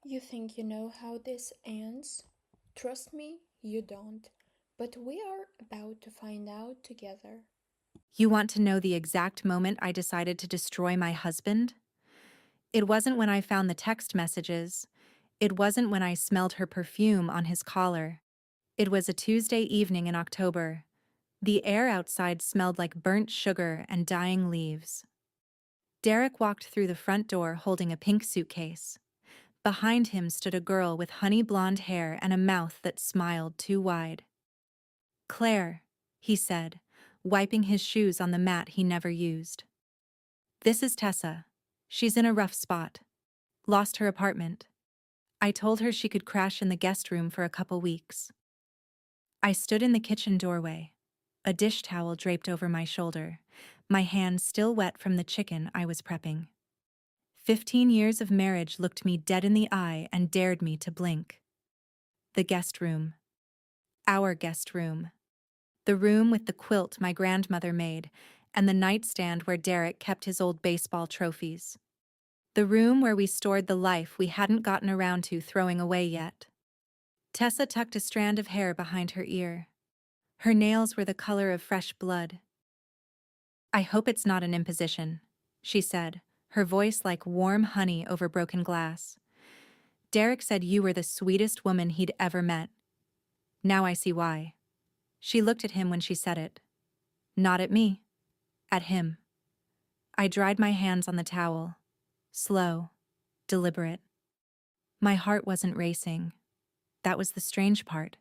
You think you know how this ends? Trust me, you don't. But we are about to find out together. You want to know the exact moment I decided to destroy my husband? It wasn't when I found the text messages. It wasn't when I smelled her perfume on his collar. It was a Tuesday evening in October. The air outside smelled like burnt sugar and dying leaves. Derek walked through the front door holding a pink suitcase. Behind him stood a girl with honey blonde hair and a mouth that smiled too wide. "Claire," he said, wiping his shoes on the mat he never used. "This is Tessa. She's in a rough spot. Lost her apartment. I told her she could crash in the guest room for a couple weeks." I stood in the kitchen doorway, a dish towel draped over my shoulder, my hands still wet from the chicken I was prepping. 15 years of marriage looked me dead in the eye and dared me to blink. The guest room. Our guest room. The room with the quilt my grandmother made and the nightstand where Derek kept his old baseball trophies. The room where we stored the life we hadn't gotten around to throwing away yet. Tessa tucked a strand of hair behind her ear. Her nails were the color of fresh blood. "I hope it's not an imposition," she said, her voice like warm honey over broken glass. "Derek said you were the sweetest woman he'd ever met. Now I see why." She looked at him when she said it. Not at me. At him. I dried my hands on the towel. Slow. Deliberate. My heart wasn't racing. That was the strange part.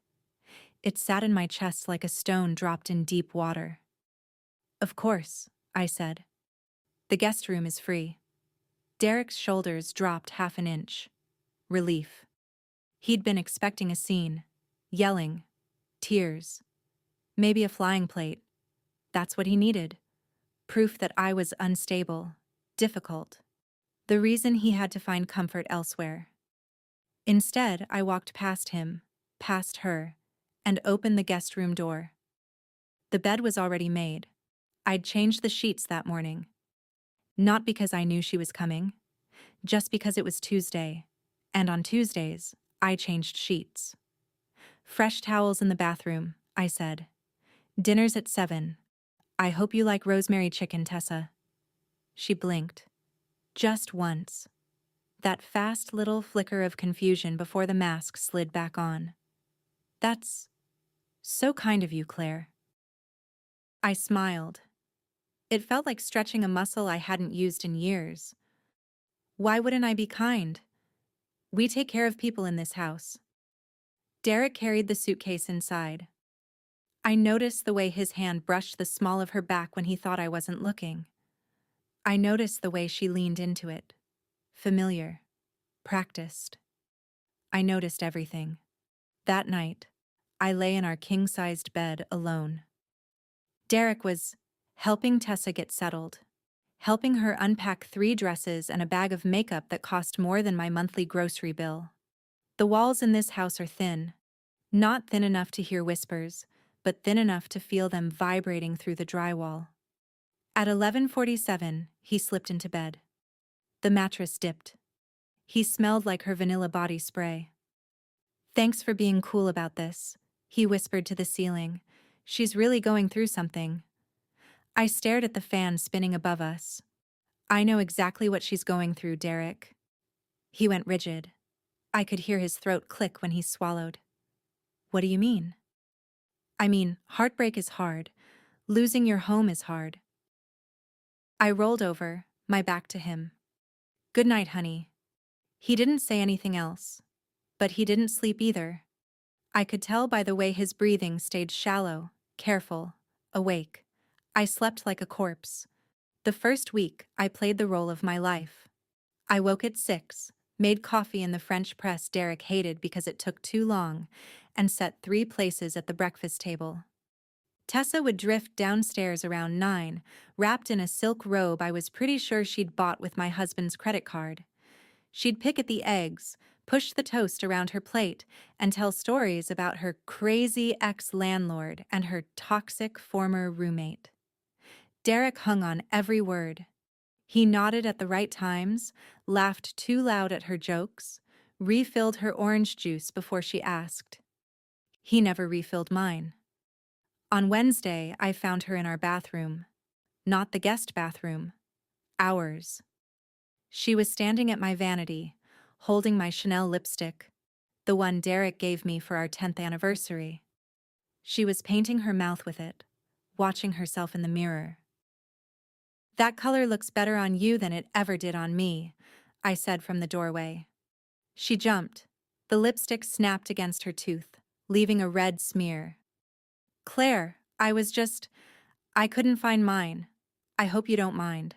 It sat in my chest like a stone dropped in deep water. "Of course," I said. "The guest room is free." Derek's shoulders dropped half an inch. Relief. He'd been expecting a scene. Yelling. Tears. Maybe a flying plate. That's what he needed. Proof that I was unstable. Difficult. The reason he had to find comfort elsewhere. Instead, I walked past him, past her, and opened the guest room door. The bed was already made. I'd changed the sheets that morning. Not because I knew she was coming, just because it was Tuesday, and on Tuesdays, I changed sheets. "Fresh towels in the bathroom," I said. "Dinner's at 7. I hope you like rosemary chicken, Tessa." She blinked. Just once. That fast little flicker of confusion before the mask slid back on. "That's so kind of you, Claire." I smiled. It felt like stretching a muscle I hadn't used in years. Why wouldn't I be kind? We take care of people in this house. Derek carried the suitcase inside. I noticed the way his hand brushed the small of her back when he thought I wasn't looking. I noticed the way she leaned into it. Familiar. Practiced. I noticed everything. That night, I lay in our king-sized bed alone. Derek was helping Tessa get settled, helping her unpack 3 dresses and a bag of makeup that cost more than my monthly grocery bill. The walls in this house are thin, not thin enough to hear whispers, but thin enough to feel them vibrating through the drywall. At 11:47, he slipped into bed. The mattress dipped. He smelled like her vanilla body spray. "Thanks for being cool about this," he whispered to the ceiling. "She's really going through something." I stared at the fan spinning above us. "I know exactly what she's going through, Derek." He went rigid. I could hear his throat click when he swallowed. "What do you mean?" "I mean, heartbreak is hard. Losing your home is hard." I rolled over, my back to him. "Good night, honey." He didn't say anything else. But he didn't sleep either. I could tell by the way his breathing stayed shallow, careful, awake. I slept like a corpse. The first week, I played the role of my life. I woke at 6, made coffee in the French press Derek hated because it took too long, and set 3 places at the breakfast table. Tessa would drift downstairs around 9, wrapped in a silk robe I was pretty sure she'd bought with my husband's credit card. She'd pick at the eggs, push the toast around her plate, and tell stories about her crazy ex-landlord and her toxic former roommate. Derek hung on every word. He nodded at the right times, laughed too loud at her jokes, refilled her orange juice before she asked. He never refilled mine. On Wednesday, I found her in our bathroom. Not the guest bathroom. Ours. She was standing at my vanity, holding my Chanel lipstick, the one Derek gave me for our 10th anniversary. She was painting her mouth with it, watching herself in the mirror. That color looks better on you than it ever did on me, I said from the doorway. She jumped. The lipstick snapped against her tooth, leaving a red smear. Claire, I couldn't find mine. I hope you don't mind.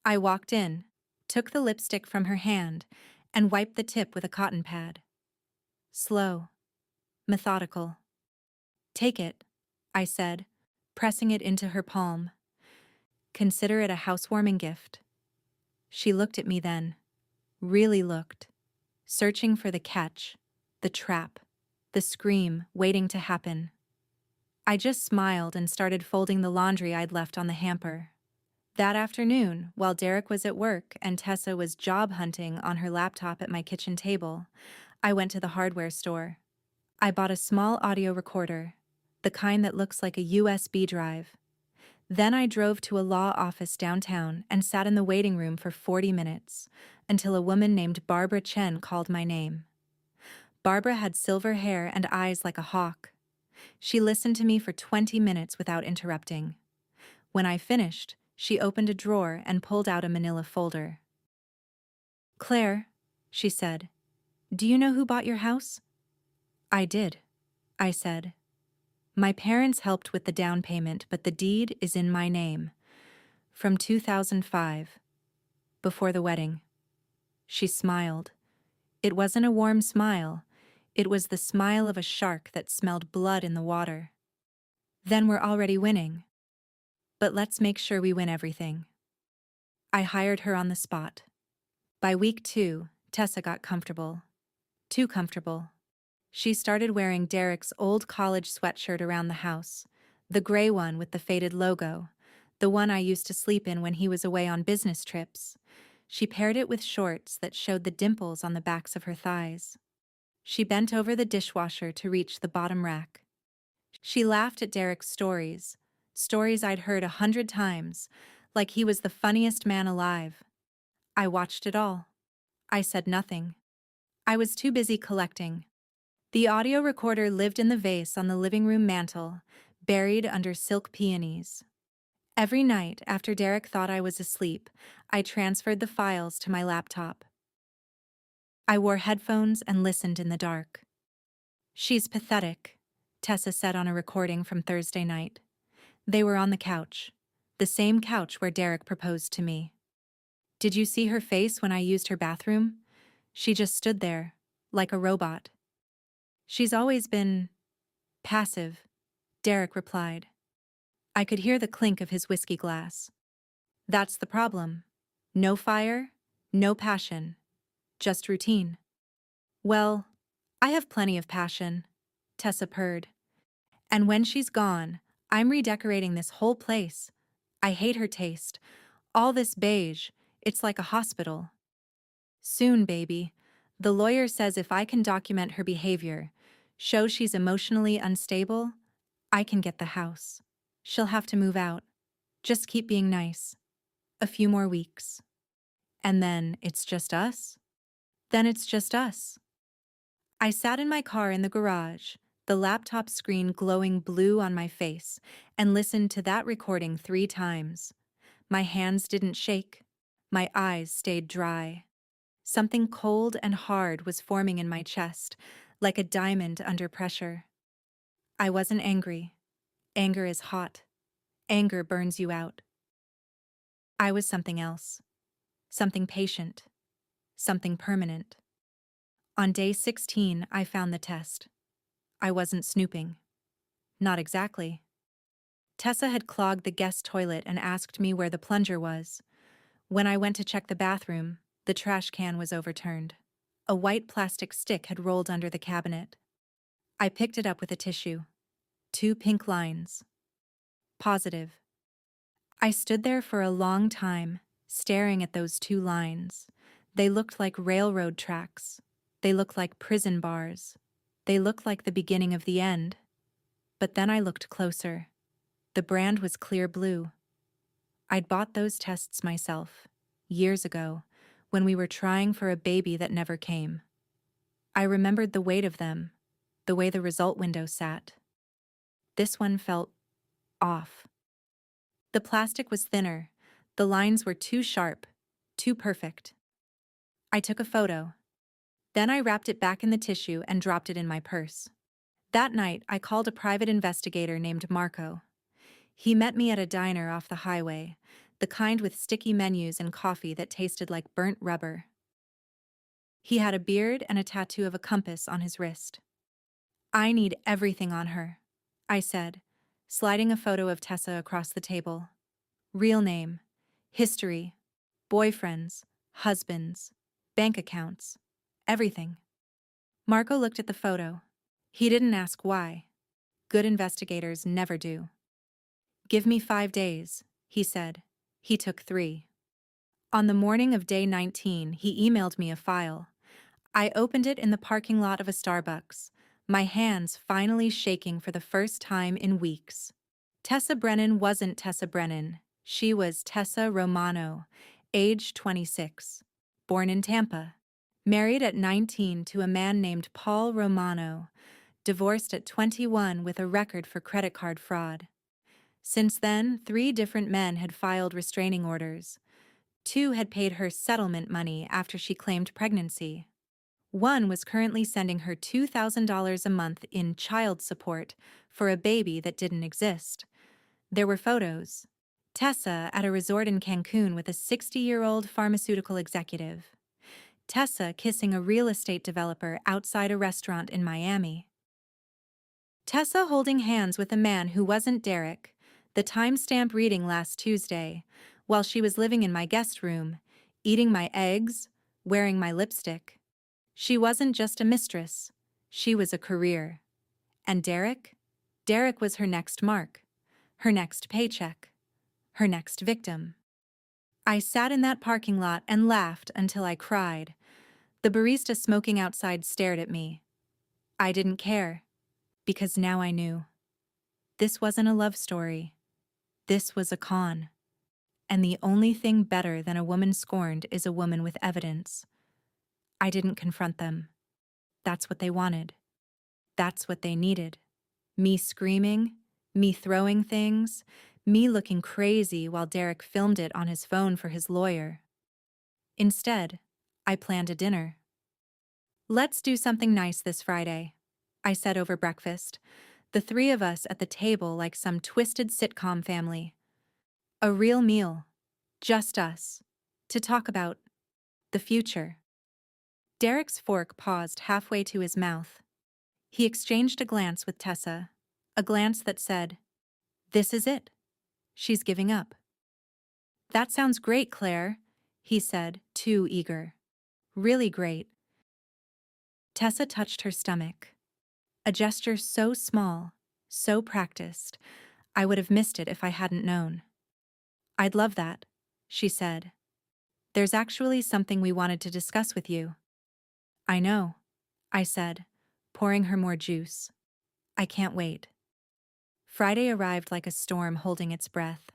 I walked in, took the lipstick from her hand, and wiped the tip with a cotton pad. Slow, methodical. Take it, I said, pressing it into her palm. Consider it a housewarming gift. She looked at me then, really looked, searching for the catch, the trap, the scream waiting to happen. I just smiled and started folding the laundry I'd left on the hamper. That afternoon, while Derek was at work and Tessa was job hunting on her laptop at my kitchen table, I went to the hardware store. I bought a small audio recorder, the kind that looks like a USB drive. Then I drove to a law office downtown and sat in the waiting room for 40 minutes, until a woman named Barbara Chen called my name. Barbara had silver hair and eyes like a hawk. She listened to me for 20 minutes without interrupting. When I finished, she opened a drawer and pulled out a manila folder. Claire, she said, do you know who bought your house? I did, I said. My parents helped with the down payment, but the deed is in my name. From 2005. Before the wedding. She smiled. It wasn't a warm smile. It was the smile of a shark that smelled blood in the water. Then we're already winning. But let's make sure we win everything. I hired her on the spot. By week 2, Tessa got comfortable. Too comfortable. She started wearing Derek's old college sweatshirt around the house, the gray one with the faded logo, the one I used to sleep in when he was away on business trips. She paired it with shorts that showed the dimples on the backs of her thighs. She bent over the dishwasher to reach the bottom rack. She laughed at Derek's stories I'd heard 100 times, like he was the funniest man alive. I watched it all. I said nothing. I was too busy collecting. The audio recorder lived in the vase on the living room mantel, buried under silk peonies. Every night, after Derek thought I was asleep, I transferred the files to my laptop. I wore headphones and listened in the dark. She's pathetic, Tessa said on a recording from Thursday night. They were on the couch, the same couch where Derek proposed to me. Did you see her face when I used her bathroom? She just stood there, like a robot. She's always been passive, Derek replied. I could hear the clink of his whiskey glass. That's the problem. No fire, no passion, just routine. Well, I have plenty of passion, Tessa purred. And when she's gone, I'm redecorating this whole place. I hate her taste. All this beige, it's like a hospital. Soon, baby. The lawyer says if I can document her behavior, show she's emotionally unstable, I can get the house. She'll have to move out. Just keep being nice. A few more weeks. And then it's just us? Then it's just us. I sat in my car in the garage, the laptop screen glowing blue on my face, and listened to that recording 3 times. My hands didn't shake. My eyes stayed dry. Something cold and hard was forming in my chest, like a diamond under pressure. I wasn't angry. Anger is hot. Anger burns you out. I was something else. Something patient. Something permanent. On day 16, I found the test. I wasn't snooping. Not exactly. Tessa had clogged the guest toilet and asked me where the plunger was. When I went to check the bathroom, the trash can was overturned. A white plastic stick had rolled under the cabinet. I picked it up with a tissue. 2 pink lines. Positive. I stood there for a long time, staring at those 2 lines. They looked like railroad tracks. They look like prison bars. They look like the beginning of the end. But then I looked closer. The brand was clear blue. I'd bought those tests myself, years ago, when we were trying for a baby that never came. I remembered the weight of them, the way the result window sat. This one felt off. The plastic was thinner. The lines were too sharp, too perfect. I took a photo. Then I wrapped it back in the tissue and dropped it in my purse. That night, I called a private investigator named Marco. He met me at a diner off the highway, the kind with sticky menus and coffee that tasted like burnt rubber. He had a beard and a tattoo of a compass on his wrist. "I need everything on her," I said, sliding a photo of Tessa across the table. Real name, history, boyfriends, husbands, bank accounts, everything. Marco looked at the photo. He didn't ask why. Good investigators never do. "Give me 5 days," he said. He took 3. On the morning of day 19, he emailed me a file. I opened it in the parking lot of a Starbucks, my hands finally shaking for the first time in weeks. Tessa Brennan wasn't Tessa Brennan. She was Tessa Romano, age 26, born in Tampa, married at 19 to a man named Paul Romano, divorced at 21 with a record for credit card fraud. Since then, 3 different men had filed restraining orders. 2 had paid her settlement money after she claimed pregnancy. 1 was currently sending her $2,000 a month in child support for a baby that didn't exist. There were photos. Tessa at a resort in Cancun with a 60-year-old pharmaceutical executive. Tessa kissing a real estate developer outside a restaurant in Miami. Tessa holding hands with a man who wasn't Derek, the timestamp reading last Tuesday, while she was living in my guest room, eating my eggs, wearing my lipstick. She wasn't just a mistress. She was a career. And Derek? Derek was her next mark, her next paycheck, her next victim. I sat in that parking lot and laughed until I cried. The barista smoking outside stared at me. I didn't care, because now I knew. This wasn't a love story. This was a con. And the only thing better than a woman scorned is a woman with evidence. I didn't confront them. That's what they wanted. That's what they needed. Me screaming, me throwing things, me looking crazy while Derek filmed it on his phone for his lawyer. Instead, I planned a dinner. "Let's do something nice this Friday," I said over breakfast, the 3 of us at the table like some twisted sitcom family. A real meal, just us, to talk about the future. Derek's fork paused halfway to his mouth. He exchanged a glance with Tessa, a glance that said, "This is it. She's giving up." "That sounds great, Claire," he said, too eager. "Really great." Tessa touched her stomach. A gesture so small, so practiced, I would have missed it if I hadn't known. "I'd love that," she said. "There's actually something we wanted to discuss with you." "I know," I said, pouring her more juice. "I can't wait." Friday arrived like a storm holding its breath.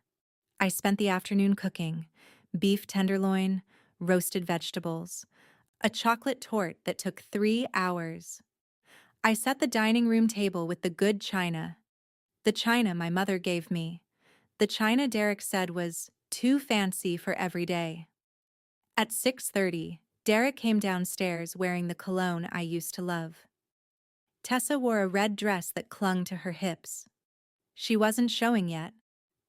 I spent the afternoon cooking: beef tenderloin, roasted vegetables, a chocolate torte that took 3 hours. I set the dining room table with the good china. The china my mother gave me. The china Derek said was too fancy for every day. At 6:30, Derek came downstairs wearing the cologne I used to love. Tessa wore a red dress that clung to her hips. She wasn't showing yet,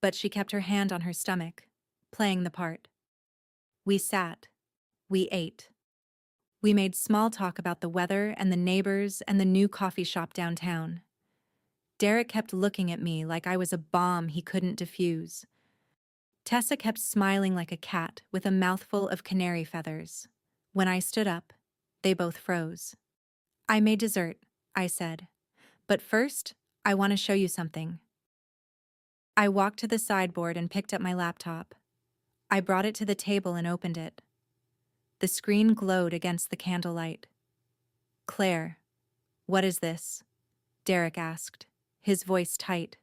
but she kept her hand on her stomach, playing the part. We sat. We ate. We made small talk about the weather and the neighbors and the new coffee shop downtown. Derek kept looking at me like I was a bomb he couldn't defuse. Tessa kept smiling like a cat with a mouthful of canary feathers. When I stood up, they both froze. "I made dessert," I said. "But first, I want to show you something." I walked to the sideboard and picked up my laptop. I brought it to the table and opened it. The screen glowed against the candlelight. Claire, what is this? Derek asked, his voice tight.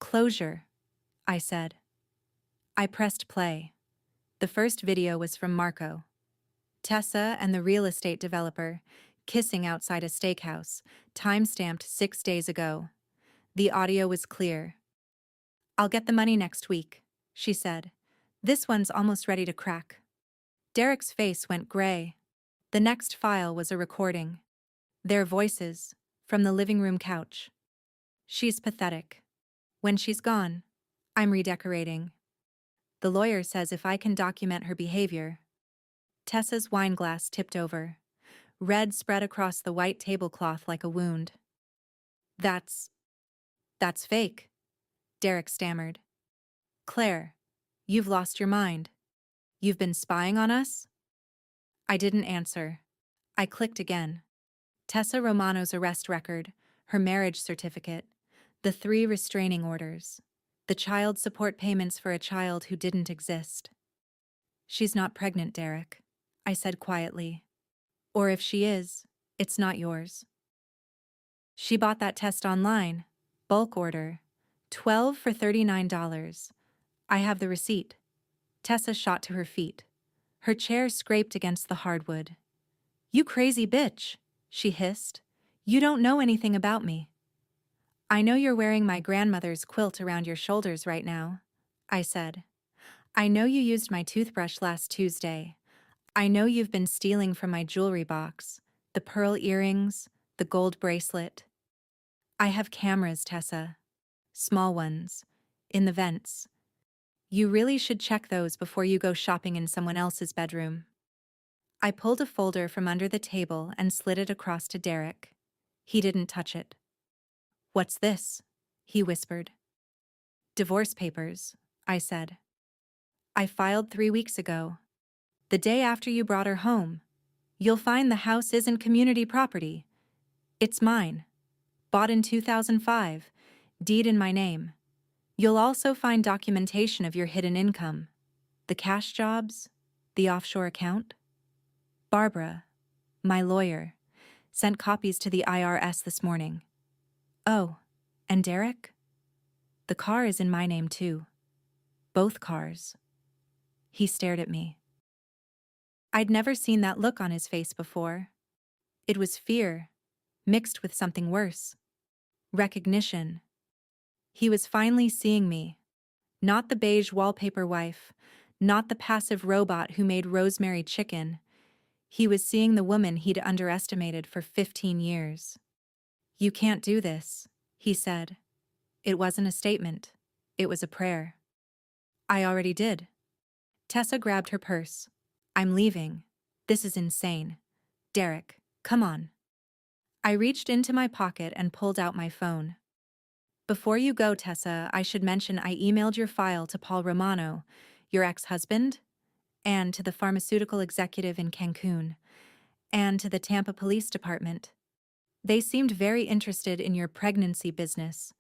Closure, I said. I pressed play. The first video was from Marco. Tessa and the real estate developer, kissing outside a steakhouse, time-stamped 6 days ago. The audio was clear. I'll get the money next week, she said. This one's almost ready to crack. Derek's face went gray. The next file was a recording. Their voices, from the living room couch. She's pathetic. When she's gone, I'm redecorating. The lawyer says if I can document her behavior. Tessa's wine glass tipped over. Red spread across the white tablecloth like a wound. That's fake, Derek stammered. Claire, you've lost your mind. You've been spying on us? I didn't answer. I clicked again. Tessa Romano's arrest record, her marriage certificate, the 3 restraining orders, the child support payments for a child who didn't exist. She's not pregnant, Derek, I said quietly. Or if she is, it's not yours. She bought that test online, bulk order, 12 for $39. I have the receipt. Tessa shot to her feet. Her chair scraped against the hardwood. You crazy bitch, she hissed. You don't know anything about me. I know you're wearing my grandmother's quilt around your shoulders right now, I said. I know you used my toothbrush last Tuesday. I know you've been stealing from my jewelry box, the pearl earrings, the gold bracelet. I have cameras, Tessa. Small ones, in the vents. You really should check those before you go shopping in someone else's bedroom. I pulled a folder from under the table and slid it across to Derek. He didn't touch it. What's this? He whispered. Divorce papers, I said. I filed 3 weeks ago. The day after you brought her home. You'll find the house isn't community property. It's mine. Bought in 2005. Deed in my name. You'll also find documentation of your hidden income. The cash jobs, the offshore account. Barbara, my lawyer, sent copies to the IRS this morning. Oh, and Derek? The car is in my name too. Both cars. He stared at me. I'd never seen that look on his face before. It was fear, mixed with something worse. Recognition. He was finally seeing me. Not the beige wallpaper wife, not the passive robot who made rosemary chicken. He was seeing the woman he'd underestimated for 15 years. You can't do this, he said. It wasn't a statement. It was a prayer. I already did. Tessa grabbed her purse. I'm leaving. This is insane. Derek, come on. I reached into my pocket and pulled out my phone. Before you go, Tessa, I should mention I emailed your file to Paul Romano, your ex-husband, and to the pharmaceutical executive in Cancun, and to the Tampa Police Department. They seemed very interested in your pregnancy business.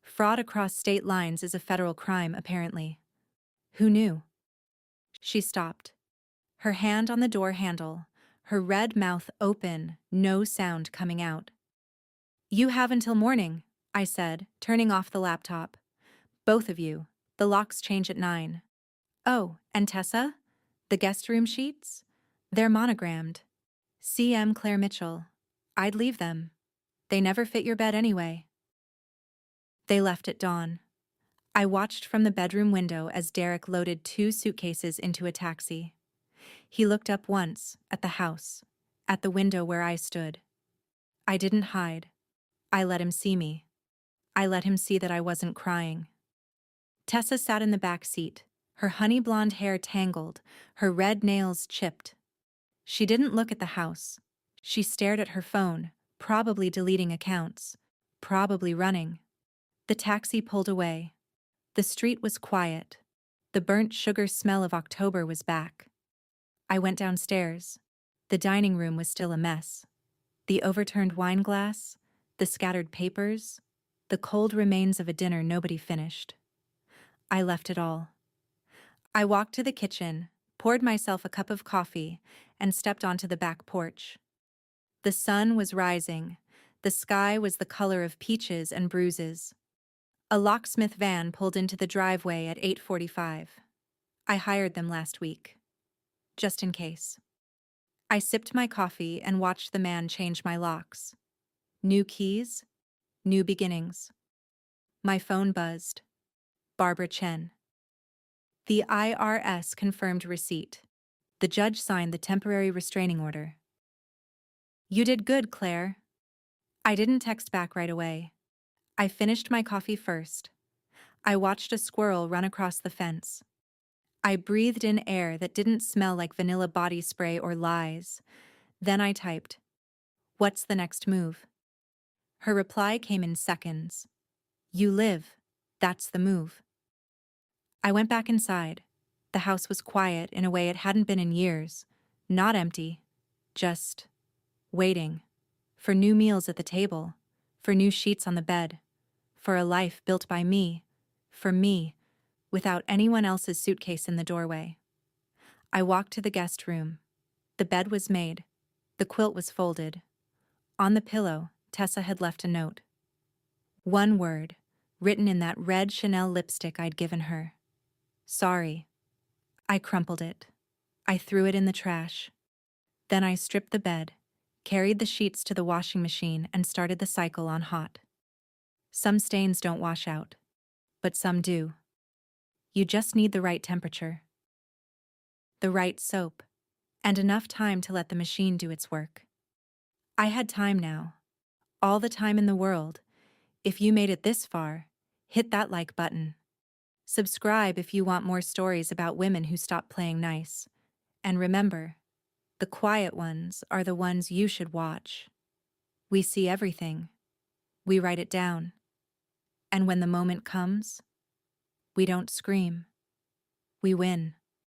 Fraud across state lines is a federal crime, apparently. Who knew? She stopped. Her hand on the door handle, her red mouth open, no sound coming out. You have until morning, I said, turning off the laptop. Both of you. The locks change at 9. Oh, and Tessa? The guest room sheets? They're monogrammed. C.M. Claire Mitchell. I'd leave them. They never fit your bed anyway. They left at dawn. I watched from the bedroom window as Derek loaded 2 suitcases into a taxi. He looked up once, at the house, at the window where I stood. I didn't hide. I let him see me. I let him see that I wasn't crying. Tessa sat in the back seat, her honey blonde hair tangled, her red nails chipped. She didn't look at the house. She stared at her phone, probably deleting accounts, probably running. The taxi pulled away. The street was quiet. The burnt sugar smell of October was back. I went downstairs. The dining room was still a mess. The overturned wine glass, the scattered papers, the cold remains of a dinner nobody finished. I left it all. I walked to the kitchen, poured myself a cup of coffee, and stepped onto the back porch. The sun was rising. The sky was the color of peaches and bruises. A locksmith van pulled into the driveway at 8:45. I hired them last week, just in case. I sipped my coffee and watched the man change my locks. New keys, new beginnings. My phone buzzed. Barbara Chen. The IRS confirmed receipt. The judge signed the temporary restraining order. You did good, Claire. I didn't text back right away. I finished my coffee first. I watched a squirrel run across the fence. I breathed in air that didn't smell like vanilla body spray or lies. Then I typed, "What's the next move?" Her reply came in seconds. "You live. That's the move." I went back inside. The house was quiet in a way it hadn't been in years. Not empty, just waiting. For new meals at the table, for new sheets on the bed, for a life built by me, for me, without anyone else's suitcase in the doorway. I walked to the guest room. The bed was made. The quilt was folded. On the pillow, Tessa had left a note. One word, written in that red Chanel lipstick I'd given her. Sorry. I crumpled it. I threw it in the trash. Then I stripped the bed, carried the sheets to the washing machine, and started the cycle on hot. Some stains don't wash out, but some do. You just need the right temperature, the right soap, and enough time to let the machine do its work. I had time now. All the time in the world. If you made it this far, hit that like button. Subscribe if you want more stories about women who stop playing nice. And remember, the quiet ones are the ones you should watch. We see everything. We write it down. And when the moment comes, we don't scream. We win.